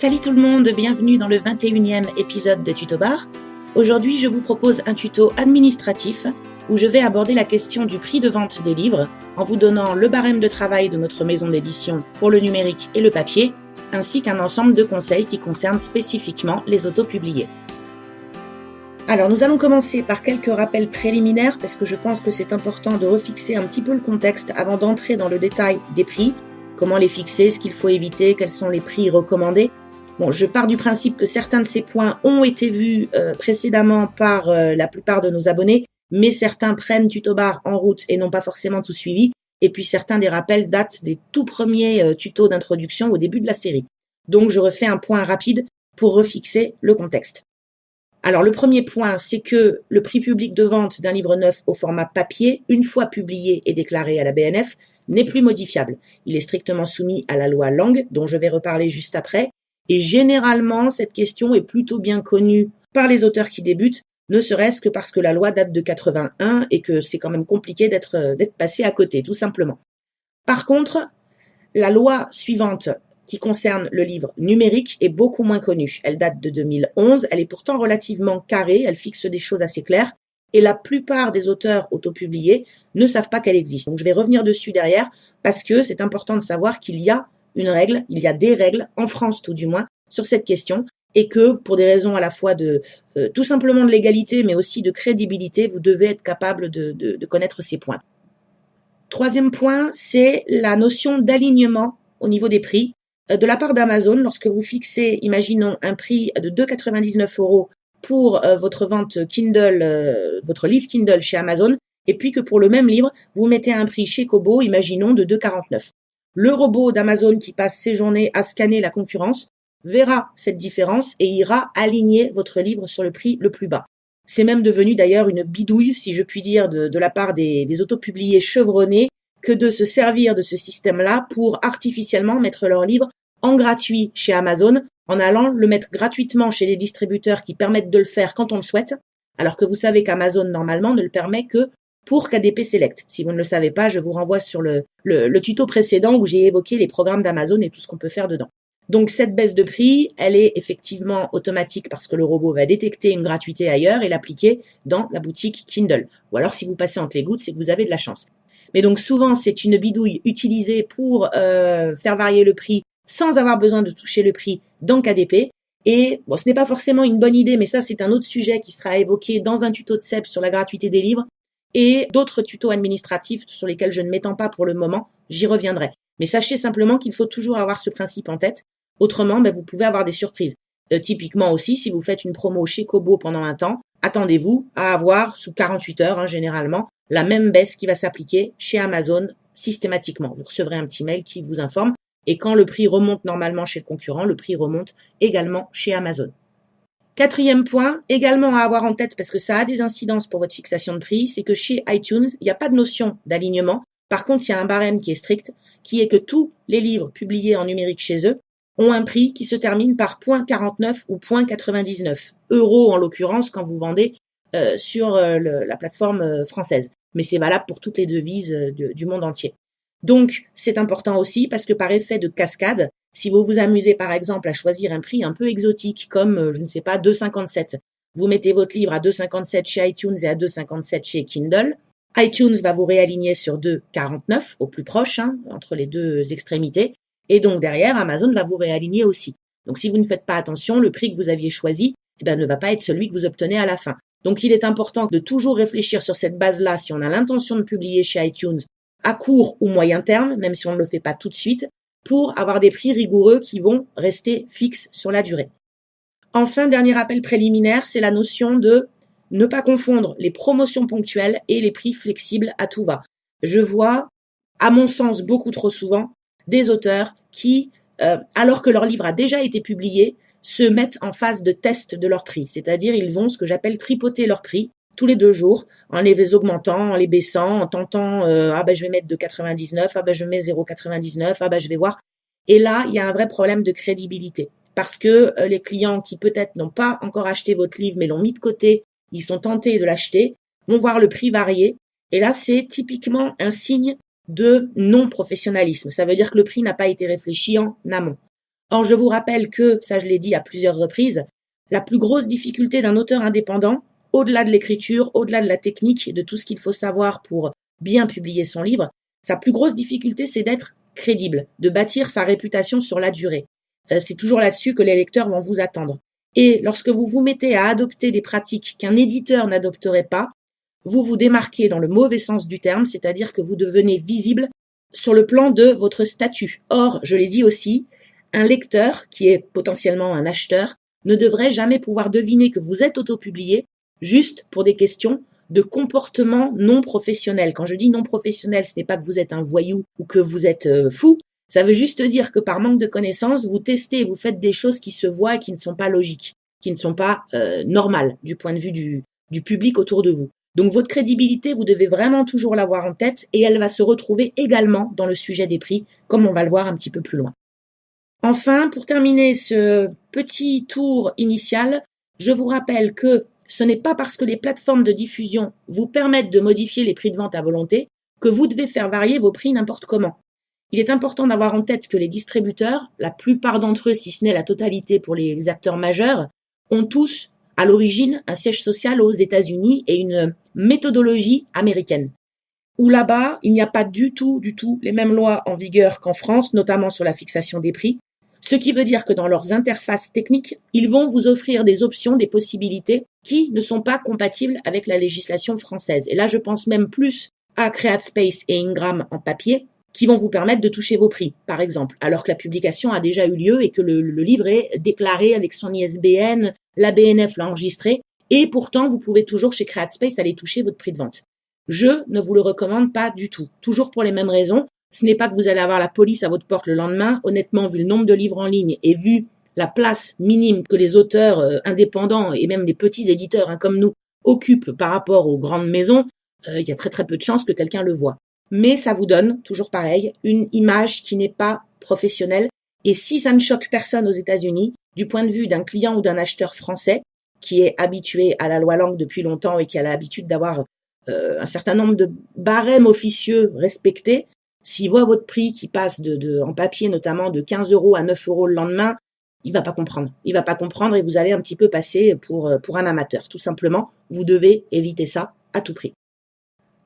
Salut tout le monde, bienvenue dans le 21e épisode de Tuto Bar. Aujourd'hui, je vous propose un tuto administratif où je vais aborder la question du prix de vente des livres en vous donnant le barème de travail de notre maison d'édition pour le numérique et le papier, ainsi qu'un ensemble de conseils qui concernent spécifiquement les autopubliés. Alors, nous allons commencer par quelques rappels préliminaires parce que je pense que c'est important de refixer un petit peu le contexte avant d'entrer dans le détail des prix. Comment les fixer, ce qu'il faut éviter, quels sont les prix recommandés. Bon, je pars du principe que certains de ces points ont été vus précédemment par la plupart de nos abonnés, mais certains prennent Tuto Bar en route et n'ont pas forcément tout suivi. Et puis certains des rappels datent des tout premiers tutos d'introduction au début de la série. Donc je refais un point rapide pour refixer le contexte. Alors le premier point, c'est que le prix public de vente d'un livre neuf au format papier, une fois publié et déclaré à la BNF, n'est plus modifiable. Il est strictement soumis à la loi Langue, dont je vais reparler juste après, et généralement cette question est plutôt bien connue par les auteurs qui débutent, ne serait-ce que parce que la loi date de 81 et que c'est quand même compliqué d'être passé à côté, tout simplement. Par contre, la loi suivante qui concerne le livre numérique est beaucoup moins connue. Elle date de 2011, elle est pourtant relativement carrée, elle fixe des choses assez claires, et la plupart des auteurs autopubliés ne savent pas qu'elle existe. Donc je vais revenir dessus derrière, parce que c'est important de savoir qu'il y a une règle, il y a des règles, en France tout du moins, sur cette question, et que pour des raisons à la fois de tout simplement de légalité, mais aussi de crédibilité, vous devez être capable de connaître ces points. Troisième point, c'est la notion d'alignement au niveau des prix. De la part d'Amazon, lorsque vous fixez, imaginons, un prix de 2,99 € pour votre vente Kindle, votre livre Kindle chez Amazon, et puis que pour le même livre, vous mettez un prix chez Kobo, imaginons, de 2,49 €. Le robot d'Amazon qui passe ses journées à scanner la concurrence verra cette différence et ira aligner votre livre sur le prix le plus bas. C'est même devenu d'ailleurs une bidouille, si je puis dire, de la part des autopubliés chevronnés, que de se servir de ce système-là pour artificiellement mettre leur livre en gratuit chez Amazon, en allant le mettre gratuitement chez les distributeurs qui permettent de le faire quand on le souhaite, alors que vous savez qu'Amazon, normalement, ne le permet que pour KDP Select. Si vous ne le savez pas, je vous renvoie sur le tuto précédent où j'ai évoqué les programmes d'Amazon et tout ce qu'on peut faire dedans. Donc cette baisse de prix, elle est effectivement automatique parce que le robot va détecter une gratuité ailleurs et l'appliquer dans la boutique Kindle. Ou alors si vous passez entre les gouttes, c'est que vous avez de la chance. Mais donc souvent, c'est une bidouille utilisée pour faire varier le prix sans avoir besoin de toucher le prix dans KDP. Et bon, ce n'est pas forcément une bonne idée, mais ça, c'est un autre sujet qui sera évoqué dans un tuto de CEP sur la gratuité des livres et d'autres tutos administratifs sur lesquels je ne m'étends pas pour le moment, j'y reviendrai. Mais sachez simplement qu'il faut toujours avoir ce principe en tête. Autrement, vous pouvez avoir des surprises. Typiquement aussi, si vous faites une promo chez Kobo pendant un temps, attendez-vous à avoir, sous 48 heures généralement, la même baisse qui va s'appliquer chez Amazon systématiquement. Vous recevrez un petit mail qui vous informe. Et quand le prix remonte normalement chez le concurrent, le prix remonte également chez Amazon. Quatrième point, également à avoir en tête parce que ça a des incidences pour votre fixation de prix, c'est que chez iTunes, il n'y a pas de notion d'alignement. Par contre, il y a un barème qui est strict, qui est que tous les livres publiés en numérique chez eux ont un prix qui se termine par 0,49 ou 0,99 € en l'occurrence quand vous vendez sur la plateforme française. Mais c'est valable pour toutes les devises du monde entier. Donc, c'est important aussi parce que par effet de cascade, si vous vous amusez par exemple à choisir un prix un peu exotique comme, 2,57, vous mettez votre livre à 2,57 chez iTunes et à 2,57 chez Kindle, iTunes va vous réaligner sur 2,49 au plus proche, entre les deux extrémités, et donc derrière, Amazon va vous réaligner aussi. Donc si vous ne faites pas attention, le prix que vous aviez choisi ne va pas être celui que vous obtenez à la fin. Donc il est important de toujours réfléchir sur cette base-là si on a l'intention de publier chez iTunes à court ou moyen terme, même si on ne le fait pas tout de suite, pour avoir des prix rigoureux qui vont rester fixes sur la durée. Enfin, dernier rappel préliminaire, c'est la notion de ne pas confondre les promotions ponctuelles et les prix flexibles à tout va. Je vois, à mon sens, beaucoup trop souvent, des auteurs qui, alors que leur livre a déjà été publié, se mettent en phase de test de leur prix. C'est-à-dire, ils vont, ce que j'appelle, tripoter leur prix tous les 2 jours, en les augmentant, en les baissant, en tentant, je vais mettre 2,99, je mets 0,99, je vais voir. Et là, il y a un vrai problème de crédibilité. Parce que les clients qui peut-être n'ont pas encore acheté votre livre, mais l'ont mis de côté, ils sont tentés de l'acheter, vont voir le prix varier. Et là, c'est typiquement un signe de non-professionnalisme. Ça veut dire que le prix n'a pas été réfléchi en amont. Or, je vous rappelle que, ça je l'ai dit à plusieurs reprises, la plus grosse difficulté d'un auteur indépendant, au-delà de l'écriture, au-delà de la technique et de tout ce qu'il faut savoir pour bien publier son livre, sa plus grosse difficulté, c'est d'être crédible, de bâtir sa réputation sur la durée. C'est toujours là-dessus que les lecteurs vont vous attendre. Et lorsque vous vous mettez à adopter des pratiques qu'un éditeur n'adopterait pas, vous vous démarquez dans le mauvais sens du terme, c'est-à-dire que vous devenez visible sur le plan de votre statut. Or, je l'ai dit aussi, un lecteur, qui est potentiellement un acheteur, ne devrait jamais pouvoir deviner que vous êtes autopublié juste pour des questions de comportement non professionnel. Quand je dis non professionnel, ce n'est pas que vous êtes un voyou ou que vous êtes fou, ça veut juste dire que par manque de connaissances, vous testez, vous faites des choses qui se voient et qui ne sont pas logiques, qui ne sont pas normales du point de vue du public autour de vous. Donc votre crédibilité, vous devez vraiment toujours l'avoir en tête et elle va se retrouver également dans le sujet des prix, comme on va le voir un petit peu plus loin. Enfin, pour terminer ce petit tour initial, je vous rappelle que ce n'est pas parce que les plateformes de diffusion vous permettent de modifier les prix de vente à volonté que vous devez faire varier vos prix n'importe comment. Il est important d'avoir en tête que les distributeurs, la plupart d'entre eux, si ce n'est la totalité pour les acteurs majeurs, ont tous à l'origine un siège social aux États-Unis et une méthodologie américaine. Où là-bas, il n'y a pas du tout les mêmes lois en vigueur qu'en France, notamment sur la fixation des prix. Ce qui veut dire que dans leurs interfaces techniques, ils vont vous offrir des options, des possibilités qui ne sont pas compatibles avec la législation française. Et là, je pense même plus à CreateSpace et Ingram en papier, qui vont vous permettre de toucher vos prix, par exemple, alors que la publication a déjà eu lieu et que le livre est déclaré avec son ISBN, la BNF l'a enregistré, et pourtant, vous pouvez toujours chez CreateSpace aller toucher votre prix de vente. Je ne vous le recommande pas du tout, toujours pour les mêmes raisons. Ce n'est pas que vous allez avoir la police à votre porte le lendemain. Honnêtement, vu le nombre de livres en ligne et vu la place minime que les auteurs indépendants et même les petits éditeurs comme nous occupent par rapport aux grandes maisons, il y a très très peu de chances que quelqu'un le voie. Mais ça vous donne, toujours pareil, une image qui n'est pas professionnelle. Et si ça ne choque personne aux États-Unis, du point de vue d'un client ou d'un acheteur français qui est habitué à la loi Langue depuis longtemps et qui a l'habitude d'avoir un certain nombre de barèmes officieux respectés, s'il voit votre prix qui passe en papier notamment de 15 € à 9 € le lendemain, il va pas comprendre. Il va pas comprendre et vous allez un petit peu passer pour un amateur. Tout simplement, vous devez éviter ça à tout prix.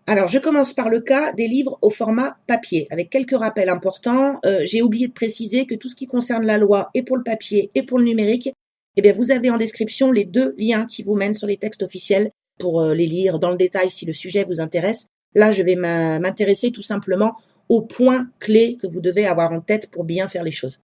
Alors, je commence par le cas des livres au format papier, avec quelques rappels importants. J'ai oublié de préciser que tout ce qui concerne la loi, et pour le papier et pour le numérique, eh bien, vous avez en description les 2 liens qui vous mènent sur les textes officiels pour les lire dans le détail si le sujet vous intéresse. Là, je vais m'intéresser tout simplement aux points clés que vous devez avoir en tête pour bien faire les choses.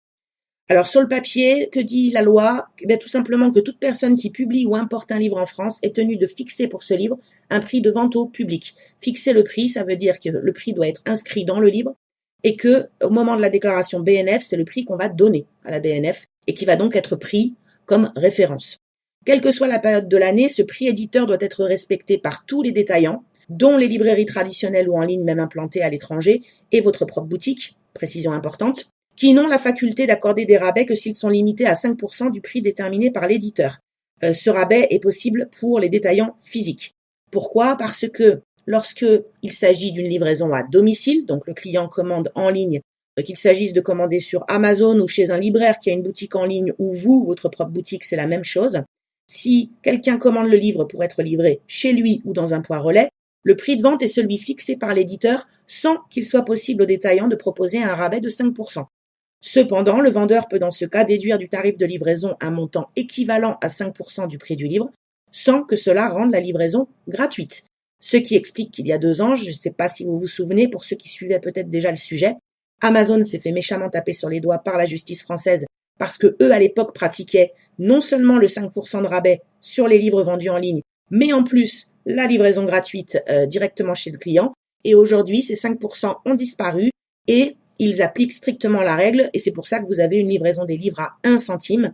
Alors, sur le papier, que dit la loi? Eh bien, tout simplement que toute personne qui publie ou importe un livre en France est tenue de fixer pour ce livre un prix de vente au public. Fixer le prix, ça veut dire que le prix doit être inscrit dans le livre et que, au moment de la déclaration BNF, c'est le prix qu'on va donner à la BNF et qui va donc être pris comme référence. Quelle que soit la période de l'année, ce prix éditeur doit être respecté par tous les détaillants, dont les librairies traditionnelles ou en ligne même implantées à l'étranger et votre propre boutique, précision importante, qui n'ont la faculté d'accorder des rabais que s'ils sont limités à 5% du prix déterminé par l'éditeur. Ce rabais est possible pour les détaillants physiques. Pourquoi? Parce que lorsque il s'agit d'une livraison à domicile, donc le client commande en ligne, qu'il s'agisse de commander sur Amazon ou chez un libraire qui a une boutique en ligne ou vous, votre propre boutique, c'est la même chose. Si quelqu'un commande le livre pour être livré chez lui ou dans un point relais, le prix de vente est celui fixé par l'éditeur sans qu'il soit possible au détaillant de proposer un rabais de 5%. Cependant, le vendeur peut dans ce cas déduire du tarif de livraison un montant équivalent à 5% du prix du livre, sans que cela rende la livraison gratuite. Ce qui explique qu'il y a 2 ans, je ne sais pas si vous vous souvenez, pour ceux qui suivaient peut-être déjà le sujet, Amazon s'est fait méchamment taper sur les doigts par la justice française parce que eux, à l'époque, pratiquaient non seulement le 5% de rabais sur les livres vendus en ligne, mais en plus la livraison gratuite directement chez le client. Et aujourd'hui, ces 5% ont disparu et ils appliquent strictement la règle et c'est pour ça que vous avez une livraison des livres à 1 centime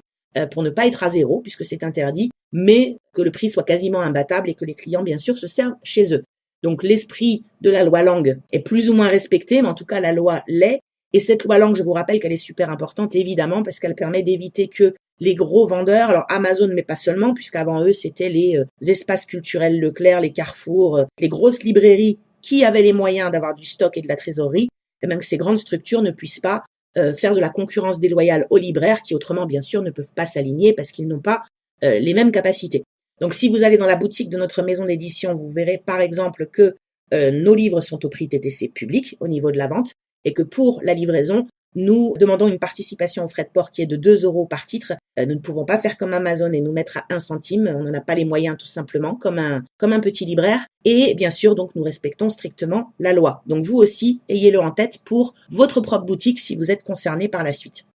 pour ne pas être à 0 puisque c'est interdit, mais que le prix soit quasiment imbattable et que les clients, bien sûr, se servent chez eux. Donc l'esprit de la loi Langue est plus ou moins respecté, mais en tout cas la loi l'est. Et cette loi Langue, je vous rappelle qu'elle est super importante, évidemment, parce qu'elle permet d'éviter que les gros vendeurs, alors Amazon, mais pas seulement, puisqu'avant eux, c'était les espaces culturels Leclerc, les Carrefour, les grosses librairies qui avaient les moyens d'avoir du stock et de la trésorerie, et bien que ces grandes structures ne puissent pas faire de la concurrence déloyale aux libraires qui autrement bien sûr ne peuvent pas s'aligner parce qu'ils n'ont pas les mêmes capacités. Donc si vous allez dans la boutique de notre maison d'édition, vous verrez par exemple que nos livres sont au prix TTC public au niveau de la vente et que pour la livraison, nous demandons une participation aux frais de port qui est de 2 € par titre. Nous ne pouvons pas faire comme Amazon et nous mettre à 1 centime. On n'en a pas les moyens tout simplement, comme un petit libraire. Et bien sûr, donc, nous respectons strictement la loi. Donc vous aussi, ayez-le en tête pour votre propre boutique si vous êtes concerné par la suite.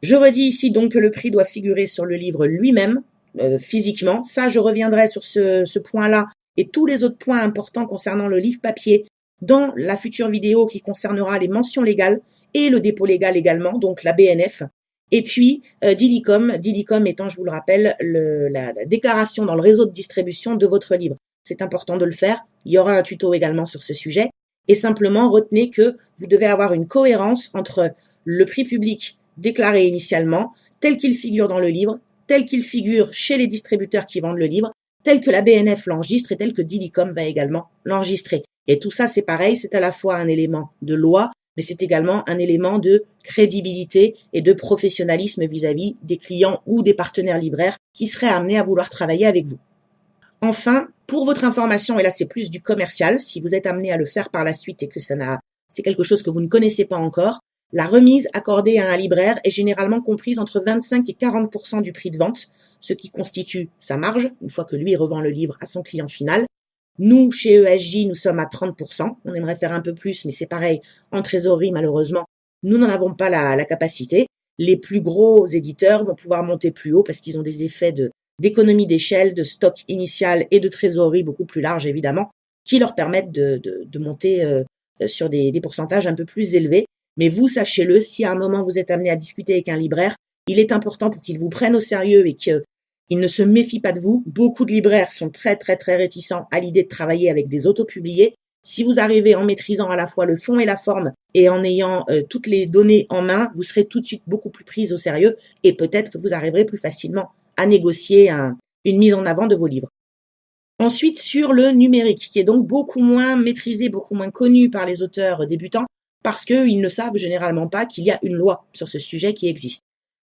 Je redis ici donc que le prix doit figurer sur le livre lui-même, physiquement. Ça, je reviendrai sur ce point-là et tous les autres points importants concernant le livre papier dans la future vidéo qui concernera les mentions légales et le dépôt légal également, donc la BNF. Et puis, DILICOM étant, je vous le rappelle, la déclaration dans le réseau de distribution de votre livre. C'est important de le faire. Il y aura un tuto également sur ce sujet. Et simplement, retenez que vous devez avoir une cohérence entre le prix public déclaré initialement, tel qu'il figure dans le livre, tel qu'il figure chez les distributeurs qui vendent le livre, tel que la BNF l'enregistre et tel que DILICOM va également l'enregistrer. Et tout ça, c'est pareil, c'est à la fois un élément de loi, mais c'est également un élément de crédibilité et de professionnalisme vis-à-vis des clients ou des partenaires libraires qui seraient amenés à vouloir travailler avec vous. Enfin, pour votre information, et là c'est plus du commercial, si vous êtes amené à le faire par la suite et que c'est quelque chose que vous ne connaissez pas encore, la remise accordée à un libraire est généralement comprise entre 25 et 40% du prix de vente, ce qui constitue sa marge, une fois que lui revend le livre à son client final. Nous, chez ESJ, nous sommes à 30%. On aimerait faire un peu plus, mais c'est pareil, en trésorerie, malheureusement, nous n'en avons pas la capacité. Les plus gros éditeurs vont pouvoir monter plus haut parce qu'ils ont des effets d'économie d'échelle, de stock initial et de trésorerie beaucoup plus larges, évidemment, qui leur permettent de monter sur des pourcentages un peu plus élevés. Mais vous, sachez-le, si à un moment vous êtes amené à discuter avec un libraire, il est important pour qu'il vous prenne au sérieux et qu'il ne se méfie pas de vous. Beaucoup de libraires sont très, très, très réticents à l'idée de travailler avec des autopubliés. Si vous arrivez en maîtrisant à la fois le fond et la forme et en ayant toutes les données en main, vous serez tout de suite beaucoup plus prise au sérieux et peut-être que vous arriverez plus facilement à négocier une mise en avant de vos livres. Ensuite, sur le numérique, qui est donc beaucoup moins maîtrisé, beaucoup moins connu par les auteurs débutants, parce qu'ils ne savent généralement pas qu'il y a une loi sur ce sujet qui existe.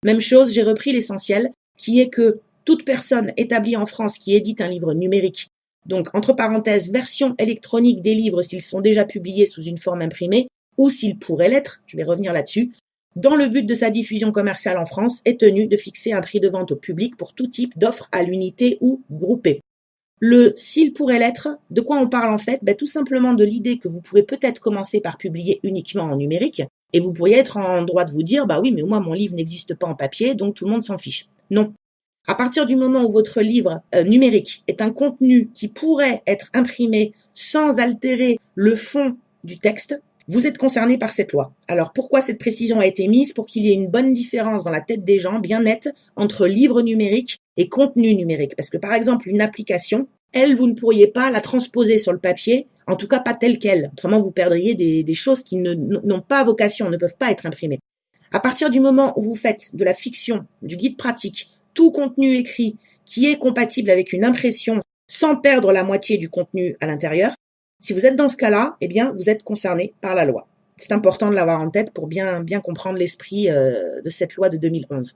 Même chose, j'ai repris l'essentiel, qui est que toute personne établie en France qui édite un livre numérique, donc entre parenthèses, version électronique des livres s'ils sont déjà publiés sous une forme imprimée, ou s'ils pourraient l'être, je vais revenir là-dessus, dans le but de sa diffusion commerciale en France, est tenu de fixer un prix de vente au public pour tout type d'offres à l'unité ou groupée. Le « s'il pourrait l'être », de quoi on parle en fait? Tout simplement de l'idée que vous pouvez peut-être commencer par publier uniquement en numérique, et vous pourriez être en droit de vous dire « oui, mais moi mon livre n'existe pas en papier, donc tout le monde s'en fiche ». Non. À partir du moment où votre livre numérique est un contenu qui pourrait être imprimé sans altérer le fond du texte, vous êtes concerné par cette loi. Alors pourquoi cette précision a été mise? Pour qu'il y ait une bonne différence dans la tête des gens, bien nette, entre livre numérique et contenu numérique. Parce que par exemple, une application, elle, vous ne pourriez pas la transposer sur le papier, en tout cas pas telle qu'elle. Autrement, vous perdriez des choses qui n'ont pas vocation, ne peuvent pas être imprimées. À partir du moment où vous faites de la fiction, du guide pratique, tout contenu écrit qui est compatible avec une impression sans perdre la moitié du contenu à l'intérieur, si vous êtes dans ce cas-là, vous êtes concerné par la loi. C'est important de l'avoir en tête pour bien comprendre l'esprit de cette loi de 2011.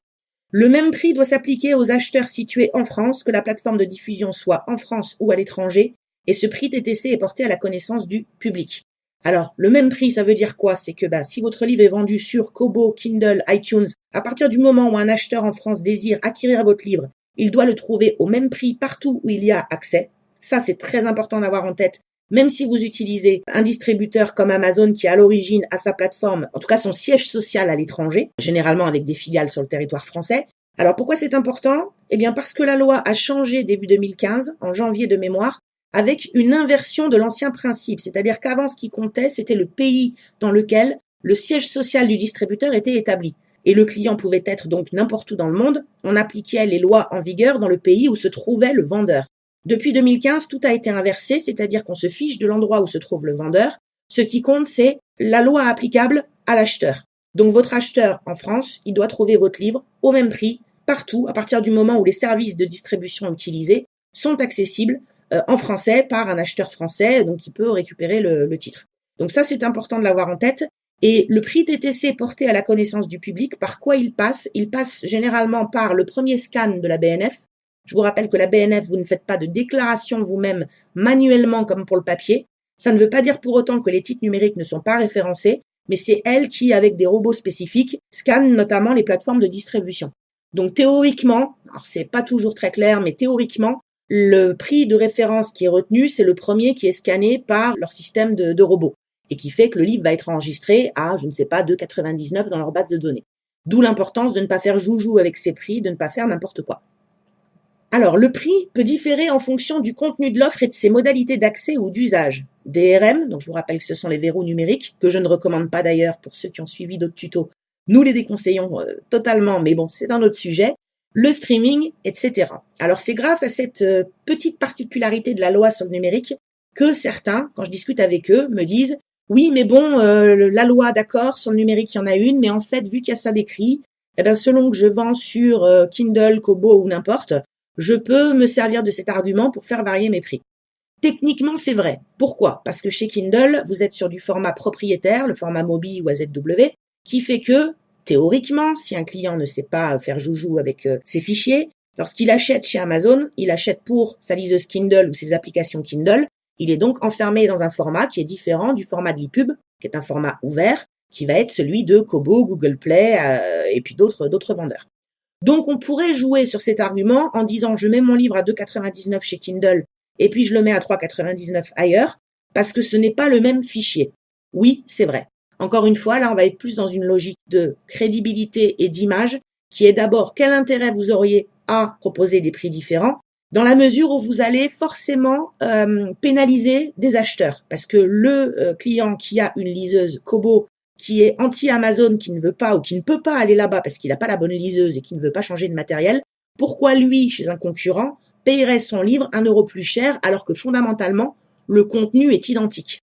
Le même prix doit s'appliquer aux acheteurs situés en France, que la plateforme de diffusion soit en France ou à l'étranger, et ce prix TTC est porté à la connaissance du public. Alors, le même prix, ça veut dire quoi? C'est que si votre livre est vendu sur Kobo, Kindle, iTunes, à partir du moment où un acheteur en France désire acquérir votre livre, il doit le trouver au même prix partout où il y a accès. Ça, c'est très important d'avoir en tête. Même si vous utilisez un distributeur comme Amazon qui à l'origine a sa plateforme, en tout cas son siège social à l'étranger, généralement avec des filiales sur le territoire français. Alors pourquoi c'est important? Parce que la loi a changé début 2015, en janvier de mémoire, avec une inversion de l'ancien principe. C'est-à-dire qu'avant, ce qui comptait, c'était le pays dans lequel le siège social du distributeur était établi. Et le client pouvait être donc n'importe où dans le monde. On appliquait les lois en vigueur dans le pays où se trouvait le vendeur. Depuis 2015, tout a été inversé, c'est-à-dire qu'on se fiche de l'endroit où se trouve le vendeur. Ce qui compte, c'est la loi applicable à l'acheteur. Donc votre acheteur en France, il doit trouver votre livre au même prix, partout, à partir du moment où les services de distribution utilisés sont accessibles en français par un acheteur français, donc il peut récupérer le titre. Donc ça, c'est important de l'avoir en tête. Et le prix TTC porté à la connaissance du public, par quoi il passe? Il passe généralement par le premier scan de la BNF. Je vous rappelle que la BNF, vous ne faites pas de déclaration vous-même manuellement comme pour le papier. Ça ne veut pas dire pour autant que les titres numériques ne sont pas référencés, mais c'est elle qui, avec des robots spécifiques, scanne notamment les plateformes de distribution. Donc théoriquement, alors c'est pas toujours très clair, mais théoriquement, le prix de référence qui est retenu, c'est le premier qui est scanné par leur système de robots et qui fait que le livre va être enregistré à, je ne sais pas, 2,99 dans leur base de données. D'où l'importance de ne pas faire joujou avec ces prix, de ne pas faire n'importe quoi. Alors, le prix peut différer en fonction du contenu de l'offre et de ses modalités d'accès ou d'usage. DRM, donc je vous rappelle que ce sont les verrous numériques, que je ne recommande pas d'ailleurs pour ceux qui ont suivi d'autres tutos. Nous les déconseillons totalement, mais bon, c'est un autre sujet. Le streaming, etc. Alors, c'est grâce à cette petite particularité de la loi sur le numérique que certains, quand je discute avec eux, me disent « Oui, mais bon, la loi, d'accord, sur le numérique, il y en a une, mais en fait, vu qu'il y a ça d'écrit, eh ben, selon que je vends sur Kindle, Kobo ou n'importe, je peux me servir de cet argument pour faire varier mes prix. » Techniquement, c'est vrai. Pourquoi? Parce que chez Kindle, vous êtes sur du format propriétaire, le format Mobi ou AZW, qui fait que, théoriquement, si un client ne sait pas faire joujou avec ses fichiers, lorsqu'il achète chez Amazon, il achète pour sa liseuse Kindle ou ses applications Kindle, il est donc enfermé dans un format qui est différent du format de l'ePub, qui est un format ouvert, qui va être celui de Kobo, Google Play et puis d'autres vendeurs. Donc, on pourrait jouer sur cet argument en disant je mets mon livre à 2,99 chez Kindle et puis je le mets à 3,99 ailleurs parce que ce n'est pas le même fichier. Oui, c'est vrai. Encore une fois, là, on va être plus dans une logique de crédibilité et d'image qui est d'abord quel intérêt vous auriez à proposer des prix différents dans la mesure où vous allez forcément pénaliser des acheteurs parce que le client qui a une liseuse Kobo qui est anti-Amazon, qui ne veut pas ou qui ne peut pas aller là-bas parce qu'il n'a pas la bonne liseuse et qui ne veut pas changer de matériel, pourquoi lui, chez un concurrent, payerait son livre 1 € plus cher alors que fondamentalement, le contenu est identique?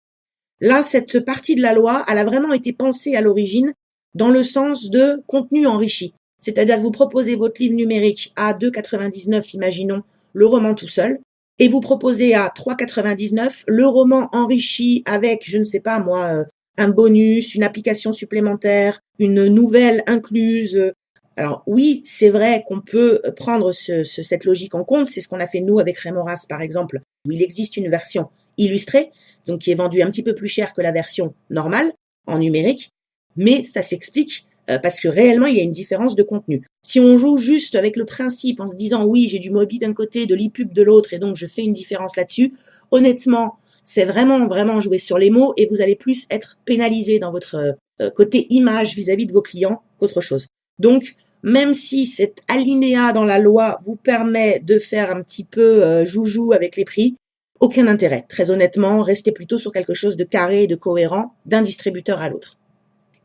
Là, cette partie de la loi, elle a vraiment été pensée à l'origine dans le sens de contenu enrichi. C'est-à-dire que vous proposez votre livre numérique à 2,99, imaginons, le roman tout seul, et vous proposez à 3,99 le roman enrichi avec, je ne sais pas moi, un bonus, une application supplémentaire, une nouvelle incluse. Alors oui, c'est vrai qu'on peut prendre cette logique en compte. C'est ce qu'on a fait nous avec Rémoras par exemple, où il existe une version illustrée, donc qui est vendue un petit peu plus cher que la version normale en numérique, mais ça s'explique parce que réellement il y a une différence de contenu. Si on joue juste avec le principe en se disant oui, j'ai du Mobi d'un côté, de l'ePub de l'autre et donc je fais une différence là-dessus, honnêtement, c'est vraiment jouer sur les mots et vous allez plus être pénalisé dans votre côté image vis-à-vis de vos clients qu'autre chose. Donc, même si cet alinéa dans la loi vous permet de faire un petit peu joujou avec les prix, aucun intérêt. Très honnêtement, restez plutôt sur quelque chose de carré et de cohérent d'un distributeur à l'autre.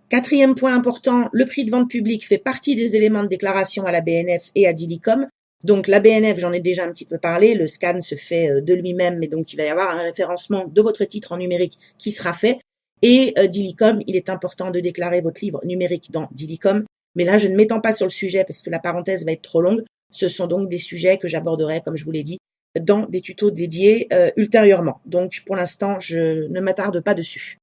Quatrième point important, le prix de vente publique fait partie des éléments de déclaration à la BNF et à Dilicom. Donc la BNF, j'en ai déjà un petit peu parlé, le scan se fait de lui-même, mais donc il va y avoir un référencement de votre titre en numérique qui sera fait. Et Dilicom, il est important de déclarer votre livre numérique dans Dilicom. Mais là, je ne m'étends pas sur le sujet parce que la parenthèse va être trop longue. Ce sont donc des sujets que j'aborderai, comme je vous l'ai dit, dans des tutos dédiés ultérieurement. Donc pour l'instant, je ne m'attarde pas dessus.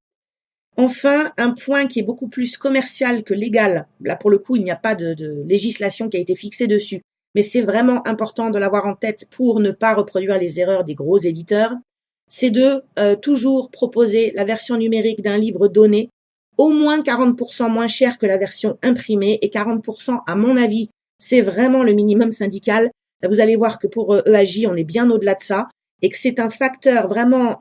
Enfin, un point qui est beaucoup plus commercial que légal. Là, pour le coup, il n'y a pas de législation qui a été fixée dessus. Mais c'est vraiment important de l'avoir en tête pour ne pas reproduire les erreurs des gros éditeurs. C'est de toujours proposer la version numérique d'un livre donné au moins 40% moins cher que la version imprimée et 40% à mon avis, c'est vraiment le minimum syndical. Vous allez voir que pour EAJ, on est bien au-delà de ça et que c'est un facteur vraiment